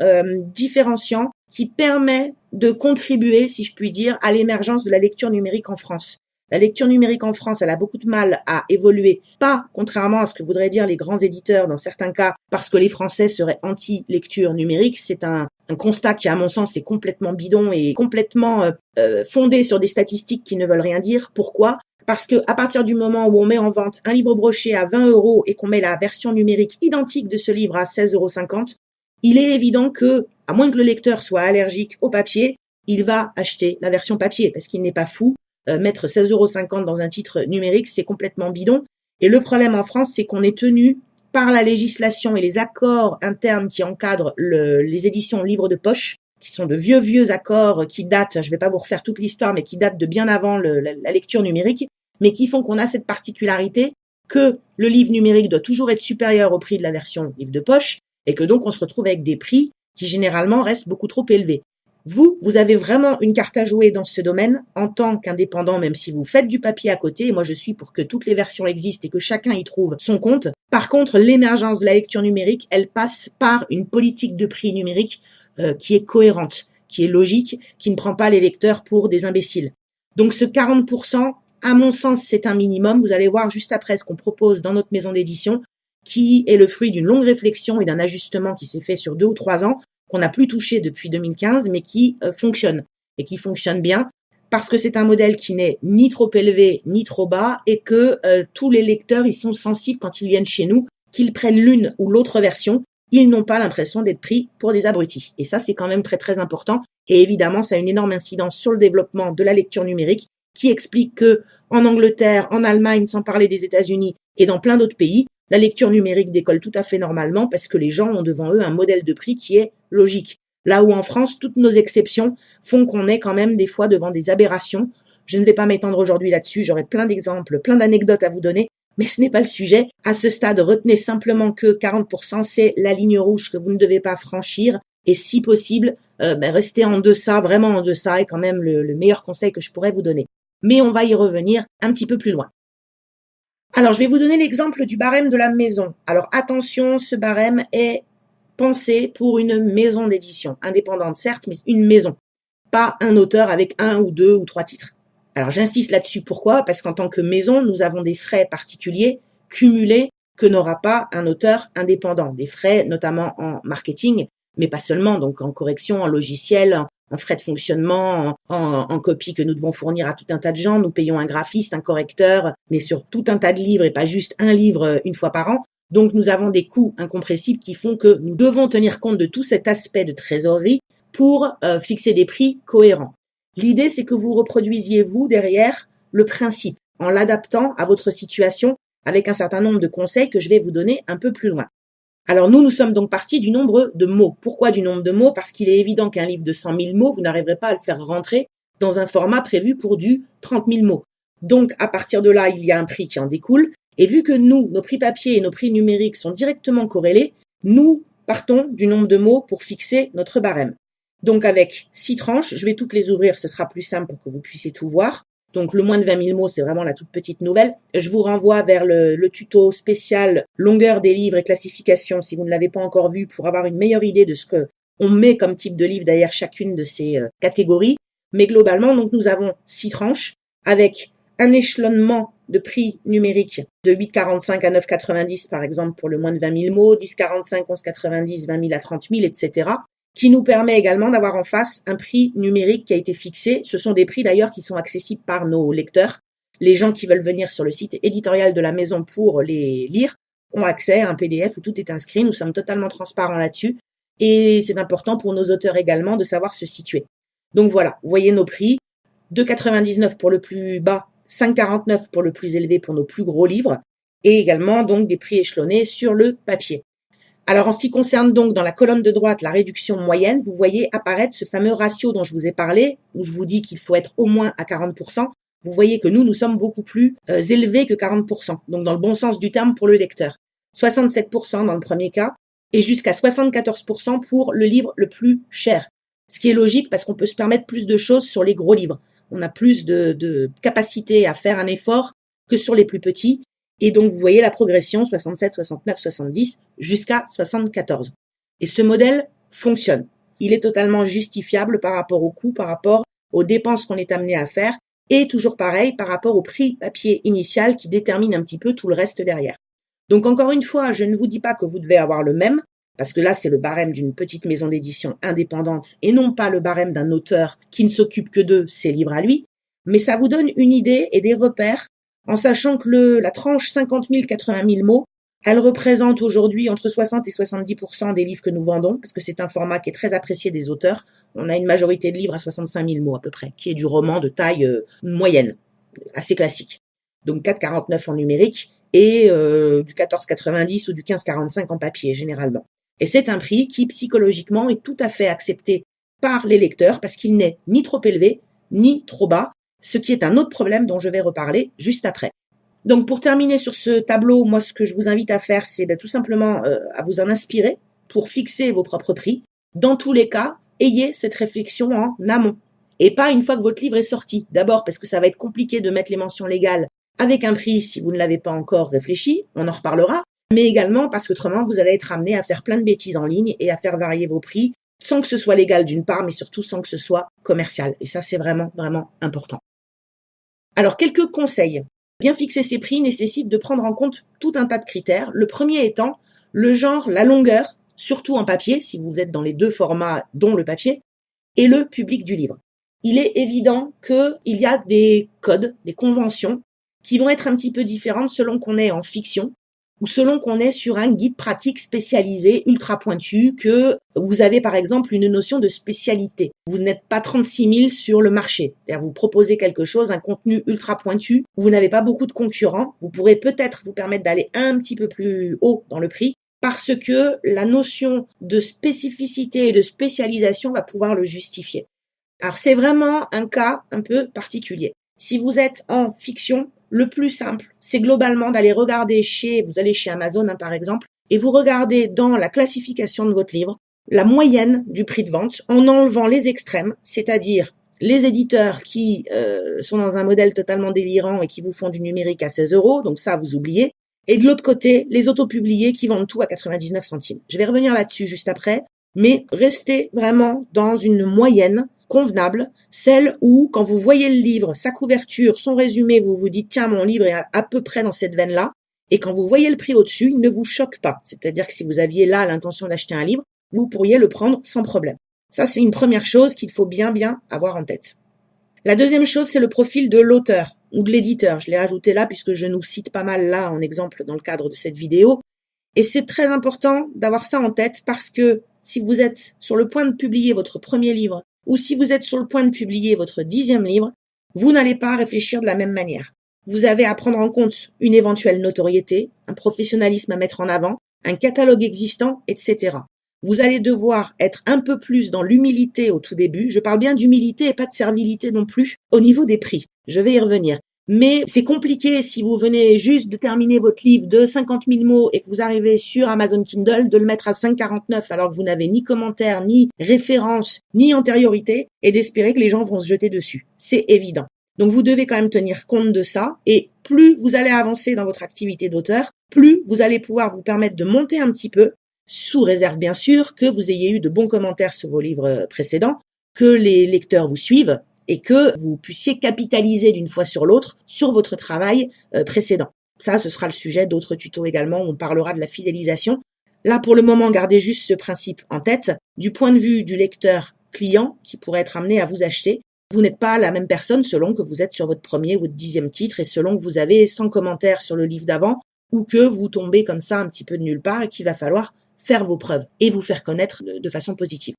différenciant qui permet de contribuer, si je puis dire, à l'émergence de la lecture numérique en France. La lecture numérique en France, elle a beaucoup de mal à évoluer, pas contrairement à ce que voudraient dire les grands éditeurs dans certains cas, parce que les Français seraient anti-lecture numérique. C'est un constat qui, à mon sens, est complètement bidon et complètement fondé sur des statistiques qui ne veulent rien dire. Pourquoi ? Parce que à partir du moment où on met en vente un livre broché à 20 € et qu'on met la version numérique identique de ce livre à 16,50 €, il est évident que, à moins que le lecteur soit allergique au papier, il va acheter la version papier parce qu'il n'est pas fou. Mettre 16,50 € dans un titre numérique, c'est complètement bidon. Et le problème en France, c'est qu'on est tenu par la législation et les accords internes qui encadrent les éditions livres de poche, qui sont de vieux accords qui datent, je vais pas vous refaire toute l'histoire, mais qui datent de bien avant la lecture numérique, mais qui font qu'on a cette particularité que le livre numérique doit toujours être supérieur au prix de la version livre de poche, et que donc on se retrouve avec des prix qui généralement restent beaucoup trop élevés. Vous avez vraiment une carte à jouer dans ce domaine en tant qu'indépendant, même si vous faites du papier à côté. Et moi, je suis pour que toutes les versions existent et que chacun y trouve son compte. Par contre, l'émergence de la lecture numérique, elle passe par une politique de prix numérique qui est cohérente, qui est logique, qui ne prend pas les lecteurs pour des imbéciles. Donc ce 40%, à mon sens, c'est un minimum. Vous allez voir juste après ce qu'on propose dans notre maison d'édition, qui est le fruit d'une longue réflexion et d'un ajustement qui s'est fait sur 2 ou 3 ans, qu'on n'a plus touché depuis 2015, mais qui fonctionne, et qui fonctionne bien, parce que c'est un modèle qui n'est ni trop élevé, ni trop bas, et que tous les lecteurs, ils sont sensibles quand ils viennent chez nous, qu'ils prennent l'une ou l'autre version, ils n'ont pas l'impression d'être pris pour des abrutis. Et ça, c'est quand même très très important, et évidemment, ça a une énorme incidence sur le développement de la lecture numérique, qui explique que en Angleterre, en Allemagne, sans parler des États-Unis, et dans plein d'autres pays, la lecture numérique décolle tout à fait normalement parce que les gens ont devant eux un modèle de prix qui est logique. Là où en France, toutes nos exceptions font qu'on est quand même des fois devant des aberrations. Je ne vais pas m'étendre aujourd'hui là-dessus, j'aurai plein d'exemples, plein d'anecdotes à vous donner, mais ce n'est pas le sujet. À ce stade, retenez simplement que 40%, c'est la ligne rouge que vous ne devez pas franchir. Et si possible, restez en deçà, vraiment en deçà, est quand même le meilleur conseil que je pourrais vous donner. Mais on va y revenir un petit peu plus loin. Alors, je vais vous donner l'exemple du barème de la maison. Alors, attention, ce barème est pensé pour une maison d'édition, indépendante certes, mais une maison, pas un auteur avec 1 ou 2 ou 3 titres. Alors, j'insiste là-dessus. Pourquoi ? Parce qu'en tant que maison, nous avons des frais particuliers cumulés que n'aura pas un auteur indépendant. Des frais notamment en marketing, mais pas seulement, donc en correction, en logiciel, en frais de fonctionnement, en copie que nous devons fournir à tout un tas de gens. Nous payons un graphiste, un correcteur, mais sur tout un tas de livres et pas juste un livre une fois par an. Donc nous avons des coûts incompressibles qui font que nous devons tenir compte de tout cet aspect de trésorerie pour fixer des prix cohérents. L'idée, c'est que vous reproduisiez, vous, derrière, le principe, en l'adaptant à votre situation avec un certain nombre de conseils que je vais vous donner un peu plus loin. Alors nous sommes donc partis du nombre de mots. Pourquoi du nombre de mots ? Parce qu'il est évident qu'un livre de 100 000 mots, vous n'arriverez pas à le faire rentrer dans un format prévu pour du 30 000 mots. Donc à partir de là, il y a un prix qui en découle. Et vu que nous, nos prix papier et nos prix numériques sont directement corrélés, nous partons du nombre de mots pour fixer notre barème. Donc avec 6 tranches, je vais toutes les ouvrir, ce sera plus simple pour que vous puissiez tout voir. Donc le moins de 20 000 mots, c'est vraiment la toute petite nouvelle. Je vous renvoie vers le tuto spécial longueur des livres et classification si vous ne l'avez pas encore vu pour avoir une meilleure idée de ce que on met comme type de livre derrière chacune de ces catégories. Mais globalement, donc nous avons 6 tranches avec un échelonnement de prix numérique de 8,45 à 9,90 par exemple pour le moins de 20 000 mots, 10,45, 11,90, 20 000 à 30 000, etc. qui nous permet également d'avoir en face un prix numérique qui a été fixé. Ce sont des prix d'ailleurs qui sont accessibles par nos lecteurs. Les gens qui veulent venir sur le site éditorial de la maison pour les lire ont accès à un PDF où tout est inscrit. Nous sommes totalement transparents là-dessus et c'est important pour nos auteurs également de savoir se situer. Donc voilà, vous voyez nos prix, 2,99 pour le plus bas, 5,49 pour le plus élevé pour nos plus gros livres et également donc des prix échelonnés sur le papier. Alors, en ce qui concerne donc dans la colonne de droite la réduction moyenne, vous voyez apparaître ce fameux ratio dont je vous ai parlé, où je vous dis qu'il faut être au moins à 40%. Vous voyez que nous sommes beaucoup plus élevés que 40%, donc dans le bon sens du terme pour le lecteur. 67% dans le premier cas, et jusqu'à 74% pour le livre le plus cher. Ce qui est logique parce qu'on peut se permettre plus de choses sur les gros livres. On a plus de capacité à faire un effort que sur les plus petits. Et donc, vous voyez la progression, 67, 69, 70, jusqu'à 74. Et ce modèle fonctionne. Il est totalement justifiable par rapport au coût, par rapport aux dépenses qu'on est amené à faire, et toujours pareil par rapport au prix papier initial qui détermine un petit peu tout le reste derrière. Donc, encore une fois, je ne vous dis pas que vous devez avoir le même, parce que là, c'est le barème d'une petite maison d'édition indépendante et non pas le barème d'un auteur qui ne s'occupe que de ses livres à lui, mais ça vous donne une idée et des repères en sachant que la tranche 50 000, 80 000 mots, elle représente aujourd'hui entre 60 et 70% des livres que nous vendons, parce que c'est un format qui est très apprécié des auteurs. On a une majorité de livres à 65 000 mots à peu près, qui est du roman de taille moyenne, assez classique. Donc 4,49 en numérique et du 14,90 ou du 15,45 en papier généralement. Et c'est un prix qui psychologiquement est tout à fait accepté par les lecteurs parce qu'il n'est ni trop élevé, ni trop bas, ce qui est un autre problème dont je vais reparler juste après. Donc pour terminer sur ce tableau, moi ce que je vous invite à faire, c'est tout simplement à vous en inspirer pour fixer vos propres prix. Dans tous les cas, ayez cette réflexion en amont. Et pas une fois que votre livre est sorti. D'abord parce que ça va être compliqué de mettre les mentions légales avec un prix si vous ne l'avez pas encore réfléchi, on en reparlera, mais également parce qu'autrement vous allez être amené à faire plein de bêtises en ligne et à faire varier vos prix sans que ce soit légal d'une part, mais surtout sans que ce soit commercial. Et ça, c'est vraiment, vraiment important. Alors, quelques conseils. Bien fixer ses prix nécessite de prendre en compte tout un tas de critères. Le premier étant le genre, la longueur, surtout en papier, si vous êtes dans les deux formats, dont le papier, et le public du livre. Il est évident qu'il y a des codes, des conventions, qui vont être un petit peu différentes selon qu'on est en fiction ou selon qu'on est sur un guide pratique spécialisé, ultra pointu, que vous avez par exemple une notion de spécialité. Vous n'êtes pas 36 000 sur le marché. C'est-à-dire vous proposez quelque chose, un contenu ultra pointu, vous n'avez pas beaucoup de concurrents, vous pourrez peut-être vous permettre d'aller un petit peu plus haut dans le prix, parce que la notion de spécificité et de spécialisation va pouvoir le justifier. Alors c'est vraiment un cas un peu particulier. Si vous êtes en fiction, le plus simple, c'est globalement d'aller regarder vous allez chez Amazon par exemple, et vous regardez dans la classification de votre livre, la moyenne du prix de vente en enlevant les extrêmes, c'est-à-dire les éditeurs qui sont dans un modèle totalement délirant et qui vous font du numérique à 16 €, donc ça vous oubliez, et de l'autre côté, les autopubliés qui vendent tout à 99 centimes. Je vais revenir là-dessus juste après, mais restez vraiment dans une moyenne convenable, celle où, quand vous voyez le livre, sa couverture, son résumé, vous vous dites, tiens, mon livre est à peu près dans cette veine-là, et quand vous voyez le prix au-dessus, il ne vous choque pas. C'est-à-dire que si vous aviez là l'intention d'acheter un livre, vous pourriez le prendre sans problème. Ça, c'est une première chose qu'il faut bien avoir en tête. La deuxième chose, c'est le profil de l'auteur ou de l'éditeur. Je l'ai rajouté là puisque je nous cite pas mal là en exemple dans le cadre de cette vidéo. Et c'est très important d'avoir ça en tête parce que si vous êtes sur le point de publier votre premier livre ou si vous êtes sur le point de publier votre 10e livre, vous n'allez pas réfléchir de la même manière. Vous avez à prendre en compte une éventuelle notoriété, un professionnalisme à mettre en avant, un catalogue existant, etc. Vous allez devoir être un peu plus dans l'humilité au tout début. Je parle bien d'humilité et pas de servilité non plus au niveau des prix. Je vais y revenir. Mais c'est compliqué si vous venez juste de terminer votre livre de 50 000 mots et que vous arrivez sur Amazon Kindle de le mettre à 5,49 alors que vous n'avez ni commentaire, ni référence, ni antériorité et d'espérer que les gens vont se jeter dessus. C'est évident. Donc vous devez quand même tenir compte de ça et plus vous allez avancer dans votre activité d'auteur, plus vous allez pouvoir vous permettre de monter un petit peu, sous réserve bien sûr que vous ayez eu de bons commentaires sur vos livres précédents, que les lecteurs vous suivent et que vous puissiez capitaliser d'une fois sur l'autre sur votre travail précédent. Ça, ce sera le sujet d'autres tutos également où on parlera de la fidélisation. Là, pour le moment, gardez juste ce principe en tête. Du point de vue du lecteur client qui pourrait être amené à vous acheter, vous n'êtes pas la même personne selon que vous êtes sur votre premier ou votre 10e titre et selon que vous avez 100 commentaires sur le livre d'avant ou que vous tombez comme ça un petit peu de nulle part et qu'il va falloir faire vos preuves et vous faire connaître de façon positive.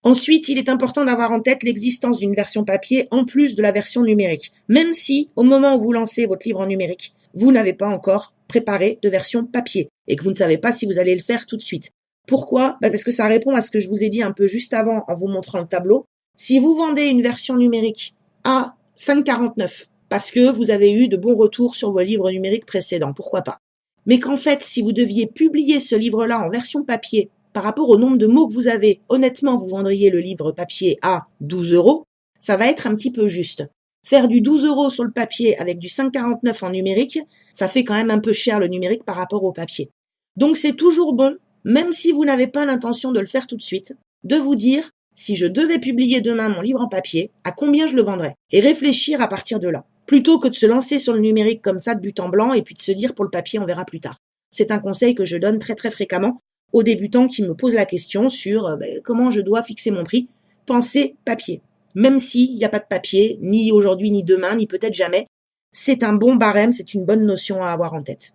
Ensuite, il est important d'avoir en tête l'existence d'une version papier en plus de la version numérique. Même si, au moment où vous lancez votre livre en numérique, vous n'avez pas encore préparé de version papier et que vous ne savez pas si vous allez le faire tout de suite. Pourquoi ? Parce que ça répond à ce que je vous ai dit un peu juste avant en vous montrant le tableau. Si vous vendez une version numérique à 5,49 parce que vous avez eu de bons retours sur vos livres numériques précédents, pourquoi pas ? Mais qu'en fait, si vous deviez publier ce livre-là en version papier par rapport au nombre de mots que vous avez, honnêtement, vous vendriez le livre papier à 12 €, ça va être un petit peu juste. Faire du 12 € sur le papier avec du 5,49 en numérique, ça fait quand même un peu cher le numérique par rapport au papier. Donc c'est toujours bon, même si vous n'avez pas l'intention de le faire tout de suite, de vous dire, si je devais publier demain mon livre en papier, à combien je le vendrais ? Et réfléchir à partir de là. Plutôt que de se lancer sur le numérique comme ça de but en blanc et puis de se dire pour le papier on verra plus tard. C'est un conseil que je donne très très fréquemment aux débutants qui me posent la question sur comment je dois fixer mon prix. Pensez papier. Même s'il n'y a pas de papier, ni aujourd'hui, ni demain, ni peut-être jamais, c'est un bon barème, c'est une bonne notion à avoir en tête.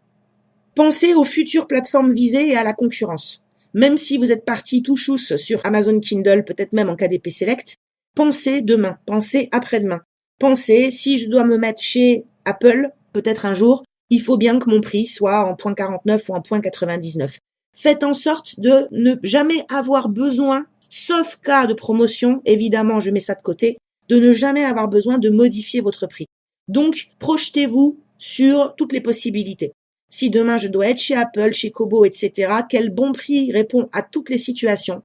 Pensez aux futures plateformes visées et à la concurrence. Même si vous êtes parti tout chousse sur Amazon Kindle, peut-être même en KDP Select, pensez demain, pensez après-demain. Pensez, si je dois me mettre chez Apple, peut-être un jour, il faut bien que mon prix soit en 0,49 ou en 0,99. Faites en sorte de ne jamais avoir besoin sauf cas de promotion, évidemment, je mets ça de côté, de ne jamais avoir besoin de modifier votre prix. Donc, projetez-vous sur toutes les possibilités. Si demain je dois être chez Apple, chez Kobo, etc., quel bon prix répond à toutes les situations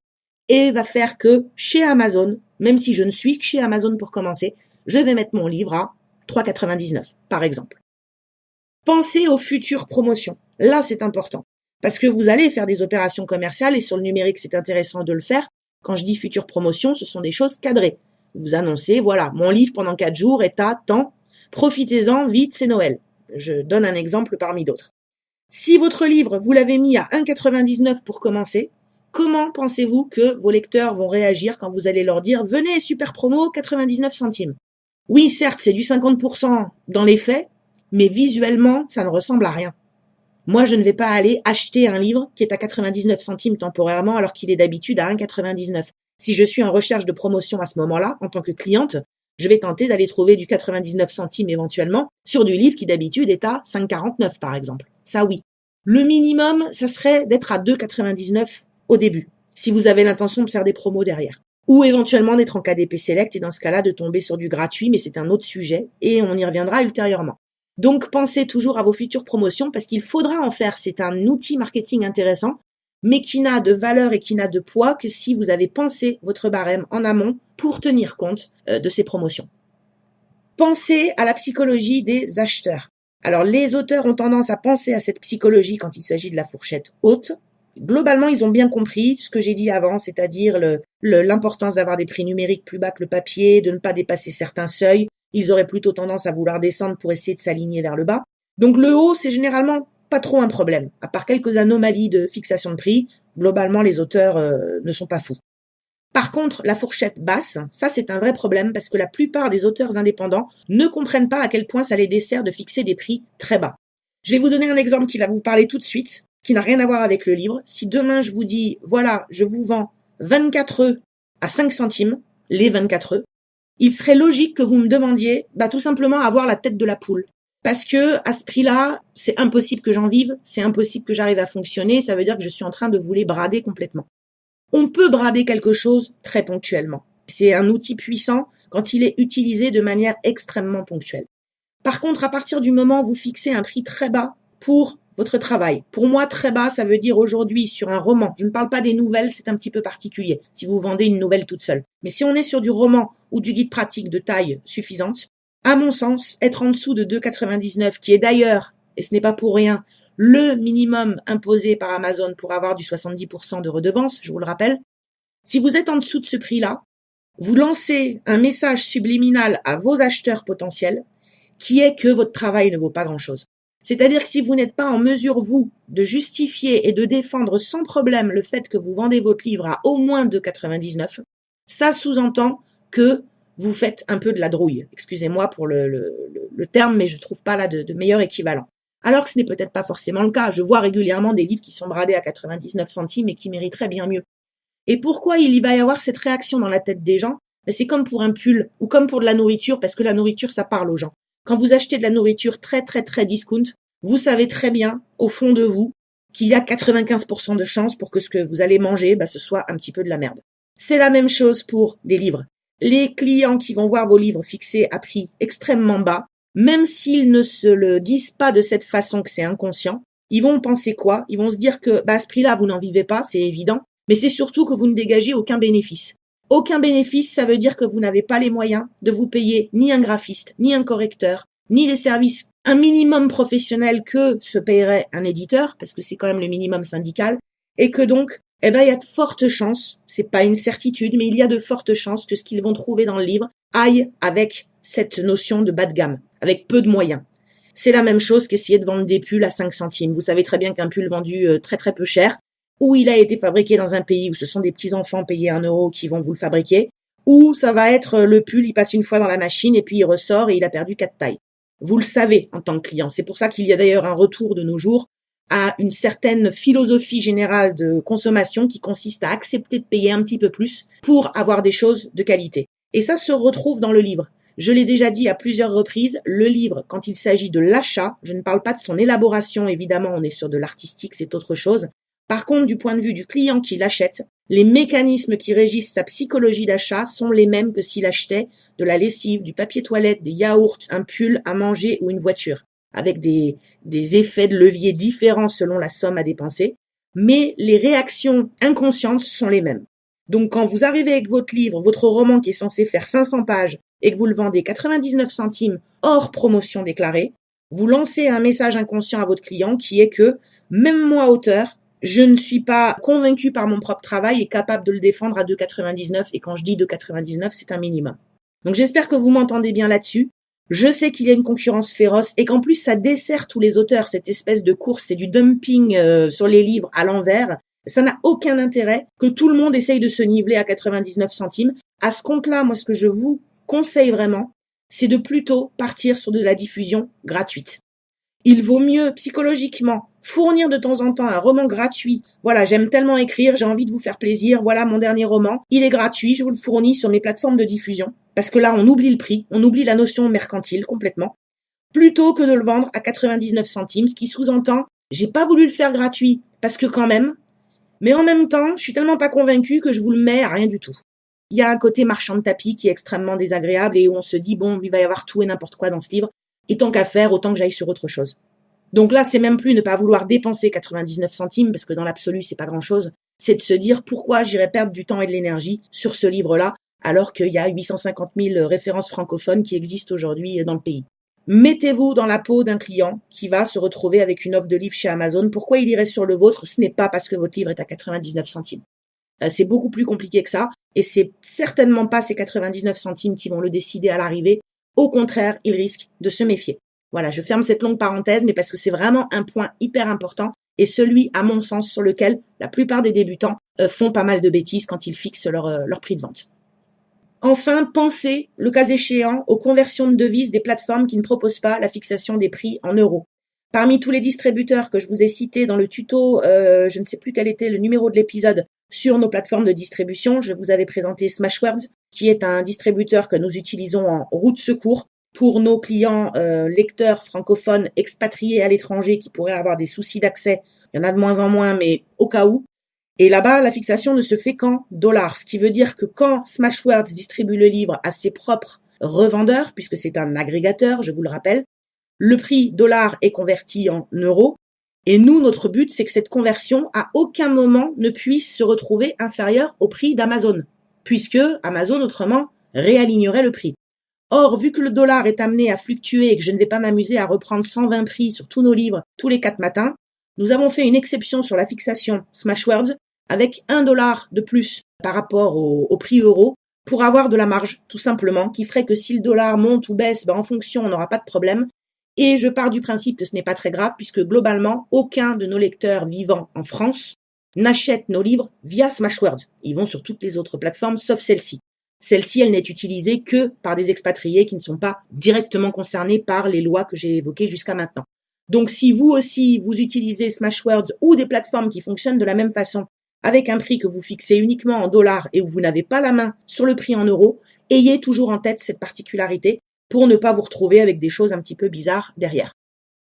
et va faire que chez Amazon, même si je ne suis que chez Amazon pour commencer, je vais mettre mon livre à 3,99 €, par exemple. Pensez aux futures promotions. Là, c'est important. Parce que vous allez faire des opérations commerciales et sur le numérique, c'est intéressant de le faire. Quand je dis futures promotions, ce sont des choses cadrées. Vous annoncez, voilà, mon livre pendant 4 jours est à temps. Profitez-en, vite, c'est Noël. Je donne un exemple parmi d'autres. Si votre livre, vous l'avez mis à 1,99 € pour commencer, comment pensez-vous que vos lecteurs vont réagir quand vous allez leur dire « Venez, super promo, 99 centimes ». Oui, certes, c'est du 50% dans les faits, mais visuellement, ça ne ressemble à rien. Moi, je ne vais pas aller acheter un livre qui est à 99 centimes temporairement alors qu'il est d'habitude à 1,99 €. Si je suis en recherche de promotion à ce moment-là, en tant que cliente, je vais tenter d'aller trouver du 99 centimes éventuellement sur du livre qui d'habitude est à 5,49 € par exemple. Ça oui. Le minimum, ça serait d'être à 2,99 € au début, si vous avez l'intention de faire des promos derrière. Ou éventuellement d'être en KDP Select et dans ce cas-là de tomber sur du gratuit, mais c'est un autre sujet et on y reviendra ultérieurement. Donc pensez toujours à vos futures promotions parce qu'il faudra en faire. C'est un outil marketing intéressant, mais qui n'a de valeur et qui n'a de poids que si vous avez pensé votre barème en amont pour tenir compte de ces promotions. Pensez à la psychologie des acheteurs. Alors les auteurs ont tendance à penser à cette psychologie quand il s'agit de la fourchette haute. Globalement, ils ont bien compris ce que j'ai dit avant, c'est-à-dire l'importance d'avoir des prix numériques plus bas que le papier, de ne pas dépasser certains seuils. Ils auraient plutôt tendance à vouloir descendre pour essayer de s'aligner vers le bas. Donc le haut, c'est généralement pas trop un problème. À part quelques anomalies de fixation de prix, globalement, les auteurs ne sont pas fous. Par contre, la fourchette basse, ça c'est un vrai problème parce que la plupart des auteurs indépendants ne comprennent pas à quel point ça les dessert de fixer des prix très bas. Je vais vous donner un exemple qui va vous parler tout de suite, qui n'a rien à voir avec le livre. Si demain je vous dis, voilà, je vous vends 24 œufs à 5 centimes, les 24 œufs, il serait logique que vous me demandiez tout simplement avoir la tête de la poule. Parce que à ce prix-là, c'est impossible que j'en vive, c'est impossible que j'arrive à fonctionner, ça veut dire que je suis en train de vous les brader complètement. On peut brader quelque chose très ponctuellement. C'est un outil puissant quand il est utilisé de manière extrêmement ponctuelle. Par contre, à partir du moment où vous fixez un prix très bas pour votre travail, pour moi, très bas, ça veut dire aujourd'hui sur un roman, je ne parle pas des nouvelles, c'est un petit peu particulier, si vous vendez une nouvelle toute seule. Mais si on est sur du roman ou du guide pratique de taille suffisante, à mon sens, être en dessous de 2,99 €, qui est d'ailleurs, et ce n'est pas pour rien, le minimum imposé par Amazon pour avoir du 70% de redevance, je vous le rappelle. Si vous êtes en dessous de ce prix-là, vous lancez un message subliminal à vos acheteurs potentiels qui est que votre travail ne vaut pas grand-chose. C'est-à-dire que si vous n'êtes pas en mesure, vous, de justifier et de défendre sans problème le fait que vous vendez votre livre à au moins 2,99 €, ça sous-entend que vous faites un peu de la drouille. Excusez-moi pour le terme, mais je trouve pas là de meilleur équivalent. Alors que ce n'est peut-être pas forcément le cas. Je vois régulièrement des livres qui sont bradés à 99 centimes et qui mériteraient bien mieux. Et pourquoi il va y avoir cette réaction dans la tête des gens? C'est comme pour un pull ou comme pour de la nourriture, parce que la nourriture, ça parle aux gens. Quand vous achetez de la nourriture très très très discount, vous savez très bien, au fond de vous, qu'il y a 95% de chances pour que ce que vous allez manger, ce soit un petit peu de la merde. C'est la même chose pour des livres. Les clients qui vont voir vos livres fixés à prix extrêmement bas, même s'ils ne se le disent pas de cette façon que c'est inconscient, ils vont penser quoi? Ils vont se dire que à ce prix-là, vous n'en vivez pas, c'est évident, mais c'est surtout que vous ne dégagez aucun bénéfice. Aucun bénéfice, ça veut dire que vous n'avez pas les moyens de vous payer ni un graphiste, ni un correcteur, ni les services un minimum professionnel que se paierait un éditeur, parce que c'est quand même le minimum syndical, et que donc, il y a de fortes chances, c'est pas une certitude, mais il y a de fortes chances que ce qu'ils vont trouver dans le livre aille avec cette notion de bas de gamme, avec peu de moyens. C'est la même chose qu'essayer de vendre des pulls à 5 centimes. Vous savez très bien qu'un pull vendu très très peu cher, ou il a été fabriqué dans un pays où ce sont des petits enfants payés 1 € qui vont vous le fabriquer, ou ça va être le pull, il passe une fois dans la machine et puis il ressort et il a perdu 4 tailles. Vous le savez en tant que client. C'est pour ça qu'il y a d'ailleurs un retour de nos jours à une certaine philosophie générale de consommation qui consiste à accepter de payer un petit peu plus pour avoir des choses de qualité. Et ça se retrouve dans le livre. Je l'ai déjà dit à plusieurs reprises, le livre, quand il s'agit de l'achat, je ne parle pas de son élaboration, évidemment, on est sur de l'artistique, c'est autre chose. Par contre, du point de vue du client qui l'achète, Les mécanismes qui régissent sa psychologie d'achat sont les mêmes que s'il achetait de la lessive, du papier toilette, des yaourts, un pull à manger ou une voiture, avec des effets de levier différents selon la somme à dépenser, mais les réactions inconscientes sont les mêmes. Donc quand vous arrivez avec votre livre, votre roman qui est censé faire 500 pages et que vous le vendez 99 centimes hors promotion déclarée, vous lancez un message inconscient à votre client qui est que même moi auteur, je ne suis pas convaincu par mon propre travail et capable de le défendre à 2,99 et quand je dis 2,99, c'est un minimum. Donc j'espère que vous m'entendez bien là-dessus. Je sais qu'il y a une concurrence féroce et qu'en plus ça dessert tous les auteurs, cette espèce de course, c'est du dumping sur les livres à l'envers. Ça n'a aucun intérêt que tout le monde essaye de se niveler à 99 centimes. À ce compte-là, moi ce que je vous conseille vraiment, c'est de plutôt partir sur de la diffusion gratuite. Il vaut mieux psychologiquement fournir de temps en temps un roman gratuit. Voilà, j'aime tellement écrire, j'ai envie de vous faire plaisir. Voilà mon dernier roman, il est gratuit, je vous le fournis sur mes plateformes de diffusion. Parce que là, on oublie le prix, on oublie la notion mercantile complètement. Plutôt que de le vendre à 99 centimes, ce qui sous-entend, j'ai pas voulu le faire gratuit parce que quand même. Mais en même temps, je suis tellement pas convaincue que je vous le mets à rien du tout. Il y a un côté marchand de tapis qui est extrêmement désagréable et où on se dit, bon, il va y avoir tout et n'importe quoi dans ce livre. Et tant qu'à faire, autant que j'aille sur autre chose. Donc là, c'est même plus ne pas vouloir dépenser 99 centimes, parce que dans l'absolu, c'est pas grand-chose. C'est de se dire pourquoi j'irais perdre du temps et de l'énergie sur ce livre-là, alors qu'il y a 850 000 références francophones qui existent aujourd'hui dans le pays. Mettez-vous dans la peau d'un client qui va se retrouver avec une offre de livre chez Amazon. Pourquoi il irait sur le vôtre? Ce n'est pas parce que votre livre est à 99 centimes. C'est beaucoup plus compliqué que ça, et c'est certainement pas ces 99 centimes qui vont le décider à l'arrivée. Au contraire, il risque de se méfier. Voilà, je ferme cette longue parenthèse, mais parce que c'est vraiment un point hyper important et celui, à mon sens, sur lequel la plupart des débutants font pas mal de bêtises quand ils fixent leur prix de vente. Enfin, pensez, le cas échéant, aux conversions de devises des plateformes qui ne proposent pas la fixation des prix en euros. Parmi tous les distributeurs que je vous ai cités dans le tuto, je ne sais plus quel était le numéro de l'épisode, sur nos plateformes de distribution, je vous avais présenté Smashwords, qui est un distributeur que nous utilisons en roue de secours pour nos clients lecteurs francophones expatriés à l'étranger qui pourraient avoir des soucis d'accès. Il y en a de moins en moins, mais au cas où. Et là-bas, la fixation ne se fait qu'en dollars, ce qui veut dire que quand Smashwords distribue le livre à ses propres revendeurs, puisque c'est un agrégateur, je vous le rappelle, le prix dollar est converti en euros. Et nous, notre but, c'est que cette conversion, à aucun moment, ne puisse se retrouver inférieure au prix d'Amazon, puisque Amazon, autrement, réalignerait le prix. Or, vu que le dollar est amené à fluctuer et que je ne vais pas m'amuser à reprendre 120 prix sur tous nos livres tous les 4 matins, nous avons fait une exception sur la fixation Smashwords avec $1 de plus par rapport au prix euro pour avoir de la marge, tout simplement, qui ferait que si le dollar monte ou baisse, en fonction, on n'aura pas de problème. Et je pars du principe que ce n'est pas très grave puisque globalement, aucun de nos lecteurs vivant en France n'achète nos livres via Smashwords. Ils vont sur toutes les autres plateformes sauf celle-ci. Celle-ci, elle n'est utilisée que par des expatriés qui ne sont pas directement concernés par les lois que j'ai évoquées jusqu'à maintenant. Donc si vous aussi, vous utilisez Smashwords ou des plateformes qui fonctionnent de la même façon, avec un prix que vous fixez uniquement en dollars et où vous n'avez pas la main sur le prix en euros, ayez toujours en tête cette particularité pour ne pas vous retrouver avec des choses un petit peu bizarres derrière.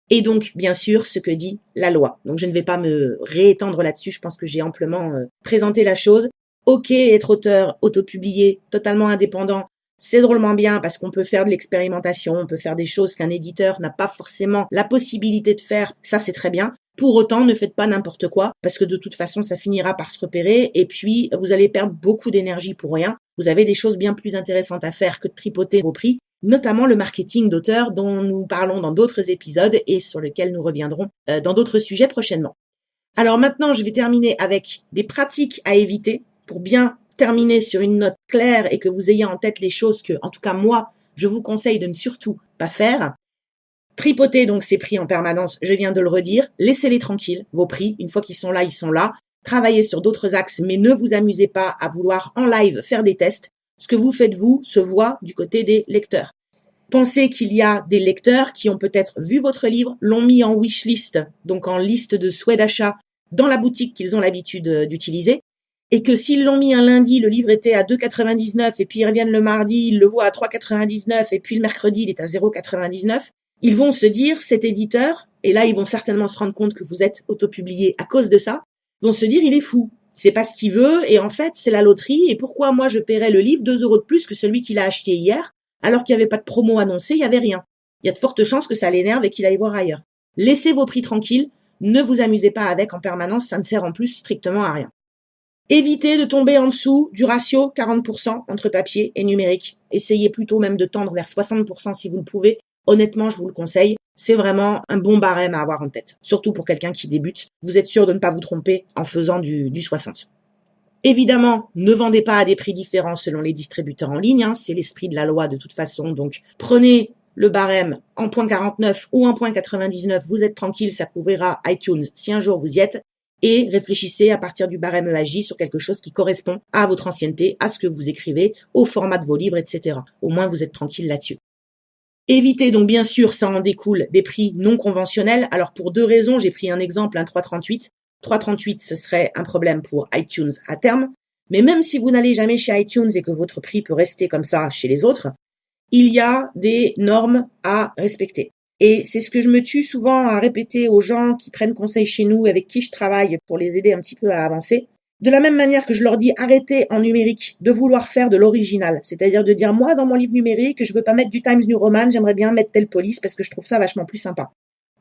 Et donc, bien sûr, ce que dit la loi. Donc, je ne vais pas me réétendre là-dessus, je pense que j'ai amplement présenté la chose. Ok, être auteur, autopublié, totalement indépendant, c'est drôlement bien parce qu'on peut faire de l'expérimentation, on peut faire des choses qu'un éditeur n'a pas forcément la possibilité de faire, ça c'est très bien. Pour autant, ne faites pas n'importe quoi, parce que de toute façon, ça finira par se repérer, et puis vous allez perdre beaucoup d'énergie pour rien. Vous avez des choses bien plus intéressantes à faire que de tripoter vos prix, notamment le marketing d'auteur dont nous parlons dans d'autres épisodes et sur lequel nous reviendrons dans d'autres sujets prochainement. Alors maintenant, je vais terminer avec des pratiques à éviter pour bien terminer sur une note claire et que vous ayez en tête les choses que, en tout cas moi, je vous conseille de ne surtout pas faire. Tripoter donc ces prix en permanence, je viens de le redire. Laissez-les tranquilles, vos prix. Une fois qu'ils sont là, ils sont là. Travaillez sur d'autres axes, mais ne vous amusez pas à vouloir en live faire des tests. Ce que vous faites, vous, se voit du côté des lecteurs. Pensez qu'il y a des lecteurs qui ont peut-être vu votre livre, l'ont mis en wishlist, donc en liste de souhaits d'achat dans la boutique qu'ils ont l'habitude d'utiliser, et que s'ils l'ont mis un lundi, le livre était à 2,99 et puis ils reviennent le mardi, ils le voient à 3,99 et puis le mercredi, il est à 0,99, ils vont se dire, cet éditeur, et là ils vont certainement se rendre compte que vous êtes autopublié à cause de ça, vont se dire, il est fou. C'est pas ce qu'il veut et en fait, c'est la loterie. Et pourquoi moi, je paierais le livre 2 € de plus que celui qu'il a acheté hier alors qu'il n'y avait pas de promo annoncée, il n'y avait rien. Il y a de fortes chances que ça l'énerve et qu'il aille voir ailleurs. Laissez vos prix tranquilles, ne vous amusez pas avec en permanence, ça ne sert en plus strictement à rien. Évitez de tomber en dessous du ratio 40% entre papier et numérique. Essayez plutôt même de tendre vers 60% si vous le pouvez. Honnêtement, je vous le conseille. C'est vraiment un bon barème à avoir en tête. Surtout pour quelqu'un qui débute. Vous êtes sûr de ne pas vous tromper en faisant du 60. Évidemment, ne vendez pas à des prix différents selon les distributeurs en ligne. C'est l'esprit de la loi de toute façon. Donc, prenez le barème en .49 ou en .99. Vous êtes tranquille, ça couvrira iTunes si un jour vous y êtes. Et réfléchissez à partir du barème EAJ sur quelque chose qui correspond à votre ancienneté, à ce que vous écrivez, au format de vos livres, etc. Au moins, vous êtes tranquille là-dessus. Évitez donc bien sûr, ça en découle, des prix non conventionnels. Alors pour 2 raisons, j'ai pris un exemple, un 3,38. 3,38, ce serait un problème pour iTunes à terme. Mais même si vous n'allez jamais chez iTunes et que votre prix peut rester comme ça chez les autres, il y a des normes à respecter. Et c'est ce que je me tue souvent à répéter aux gens qui prennent conseil chez nous, avec qui je travaille pour les aider un petit peu à avancer. De la même manière que je leur dis, arrêtez en numérique de vouloir faire de l'original. C'est-à-dire de dire, moi, dans mon livre numérique, je veux pas mettre du Times New Roman, j'aimerais bien mettre telle police parce que je trouve ça vachement plus sympa.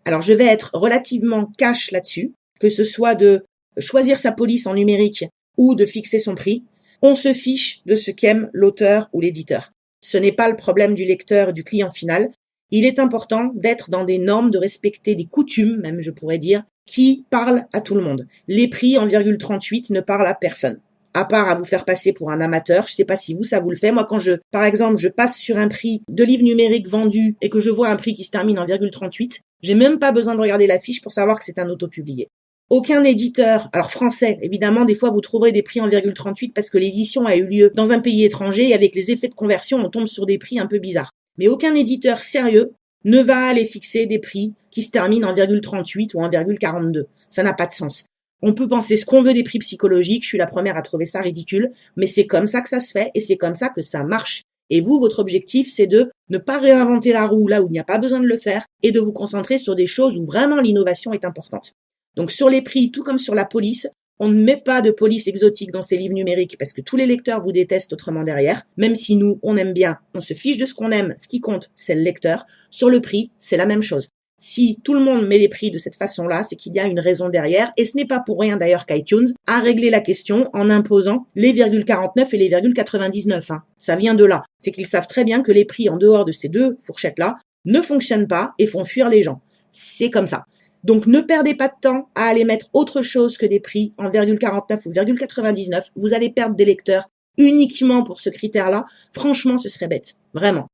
Alors, je vais être relativement cash là-dessus, que ce soit de choisir sa police en numérique ou de fixer son prix. On se fiche de ce qu'aime l'auteur ou l'éditeur. Ce n'est pas le problème du lecteur et du client final. Il est important d'être dans des normes, de respecter des coutumes, même je pourrais dire, qui parlent à tout le monde. Les prix en ,38 ne parlent à personne, à part à vous faire passer pour un amateur. Je sais pas si vous, ça vous le fait. Moi, quand par exemple, je passe sur un prix de livre numérique vendu et que je vois un prix qui se termine en ,38, j'ai même pas besoin de regarder la fiche pour savoir que c'est un autopublié. Aucun éditeur, alors français, évidemment, des fois vous trouverez des prix en ,38 parce que l'édition a eu lieu dans un pays étranger et avec les effets de conversion, on tombe sur des prix un peu bizarres. Mais aucun éditeur sérieux ne va aller fixer des prix qui se terminent en ,38 ou en ,42. Ça n'a pas de sens. On peut penser ce qu'on veut des prix psychologiques, je suis la première à trouver ça ridicule, mais c'est comme ça que ça se fait et c'est comme ça que ça marche. Et vous, votre objectif, c'est de ne pas réinventer la roue là où il n'y a pas besoin de le faire et de vous concentrer sur des choses où vraiment l'innovation est importante. Donc sur les prix, tout comme sur la police, on ne met pas de police exotique dans ces livres numériques parce que tous les lecteurs vous détestent autrement derrière. Même si nous, on aime bien, on se fiche de ce qu'on aime, ce qui compte, c'est le lecteur. Sur le prix, c'est la même chose. Si tout le monde met les prix de cette façon-là, c'est qu'il y a une raison derrière. Et ce n'est pas pour rien d'ailleurs qu'iTunes a réglé la question en imposant les ,49 et les ,99. Ça vient de là. C'est qu'ils savent très bien que les prix en dehors de ces 2 fourchettes-là ne fonctionnent pas et font fuir les gens. C'est comme ça. Donc, ne perdez pas de temps à aller mettre autre chose que des prix en ,49 ou ,99. Vous allez perdre des lecteurs uniquement pour ce critère-là. Franchement, ce serait bête. Vraiment.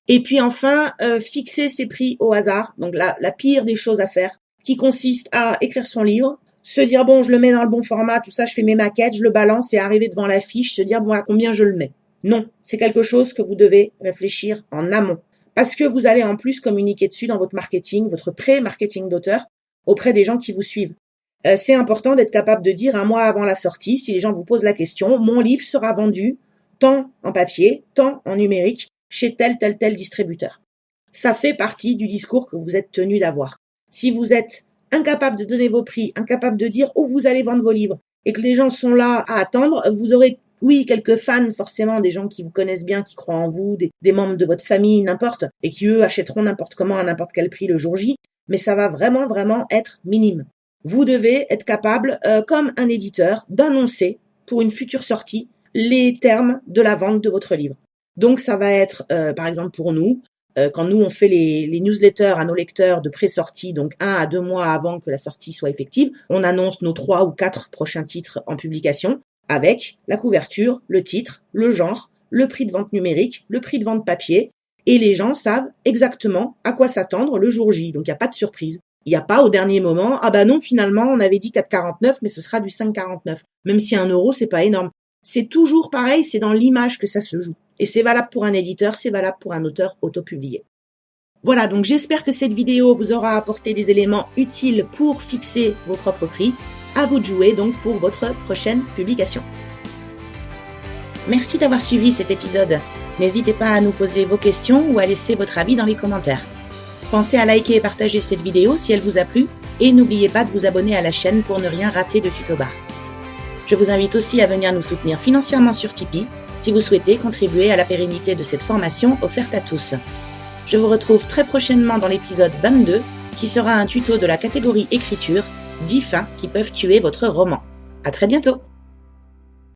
Et puis enfin, fixer ses prix au hasard. Donc, la pire des choses à faire, qui consiste à écrire son livre, se dire, bon, je le mets dans le bon format, tout ça, je fais mes maquettes, je le balance et arriver devant l'affiche, se dire, bon, à combien je le mets. Non, c'est quelque chose que vous devez réfléchir en amont. Parce que vous allez en plus communiquer dessus dans votre marketing, votre pré-marketing d'auteur, auprès des gens qui vous suivent. C'est important d'être capable de dire un mois avant la sortie, si les gens vous posent la question, mon livre sera vendu tant en papier, tant en numérique, chez tel distributeur. Ça fait partie du discours que vous êtes tenu d'avoir. Si vous êtes incapable de donner vos prix, incapable de dire où vous allez vendre vos livres, et que les gens sont là à attendre, vous aurez oui, quelques fans, forcément, des gens qui vous connaissent bien, qui croient en vous, des membres de votre famille, n'importe, et qui, eux, achèteront n'importe comment à n'importe quel prix le jour J, mais ça va vraiment, vraiment être minime. Vous devez être capable, comme un éditeur, d'annoncer, pour une future sortie, les termes de la vente de votre livre. Donc, ça va être, par exemple, pour nous, quand nous, on fait les newsletters à nos lecteurs de pré-sortie, donc 1 à 2 mois avant que la sortie soit effective, on annonce nos 3 ou 4 prochains titres en publication, avec la couverture, le titre, le genre, le prix de vente numérique, le prix de vente papier, et les gens savent exactement à quoi s'attendre le jour J, donc il n'y a pas de surprise. Il n'y a pas au dernier moment, ah bah non, finalement, on avait dit 4,49, mais ce sera du 5,49. Même si 1 €, c'est pas énorme. C'est toujours pareil, c'est dans l'image que ça se joue. Et c'est valable pour un éditeur, c'est valable pour un auteur autopublié. Voilà, donc j'espère que cette vidéo vous aura apporté des éléments utiles pour fixer vos propres prix. À vous de jouer donc pour votre prochaine publication. Merci d'avoir suivi cet épisode. N'hésitez pas à nous poser vos questions ou à laisser votre avis dans les commentaires. Pensez à liker et partager cette vidéo si elle vous a plu et n'oubliez pas de vous abonner à la chaîne pour ne rien rater de Tutobar. Je vous invite aussi à venir nous soutenir financièrement sur Tipeee si vous souhaitez contribuer à la pérennité de cette formation offerte à tous. Je vous retrouve très prochainement dans l'épisode 22 qui sera un tuto de la catégorie écriture, 10 fins qui peuvent tuer votre roman. À très bientôt!